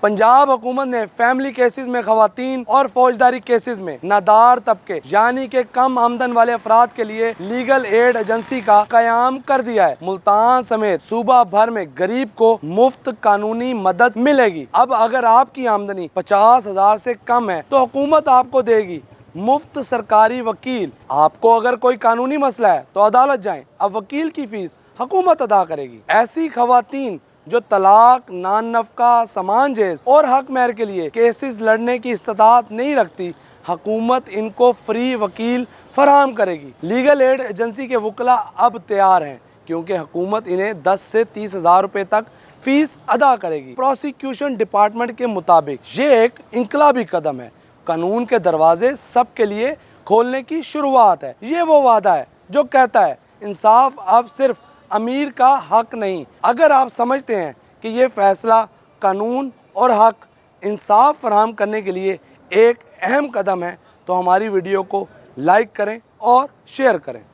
पंजाब हुकूमत ने family cases में खवातीन और फौजदारी केसेस में नादार तबके यानी कि कम आमदन वाले अफराद के लिए लीगल एड एजेंसी का कयाम कर दिया है। मुल्तान समेत सूबा भर में गरीब को मुफ्त कानूनी मदद मिलेगी। अब अगर आपकी आमदनी 50,000 से कम है तो हुकूमत आपको देगी मुफ्त सरकारी वकील। आपको अगर कोई कानूनी मसला है तो अदालत जाएं, अब वकील की फीस हुकूमत अदा करेगी। ऐसी खवातीन जो तलाक, नान नफका, समान जेज और हक महर के लिए केसेस लड़ने की इस्तात नहीं रखती, हुकूमत इनको फ्री वकील फराहम करेगी। लीगल एड एजेंसी के वकला अब तैयार हैं क्योंकि हुकूमत इन्हें 10 से 30,000 रुपए तक फीस अदा करेगी। प्रोसिक्यूशन डिपार्टमेंट के मुताबिक ये एक इनकलाबी कदम है। कानून के दरवाजे सबके लिए खोलने की शुरुआत है। ये वो वादा है जो कहता है इंसाफ अब सिर्फ अमीर का हक नहीं। अगर आप समझते हैं कि ये फैसला कानून और हक इंसाफ फराहम करने के लिए एक अहम कदम है तो हमारी वीडियो को लाइक करें और शेयर करें।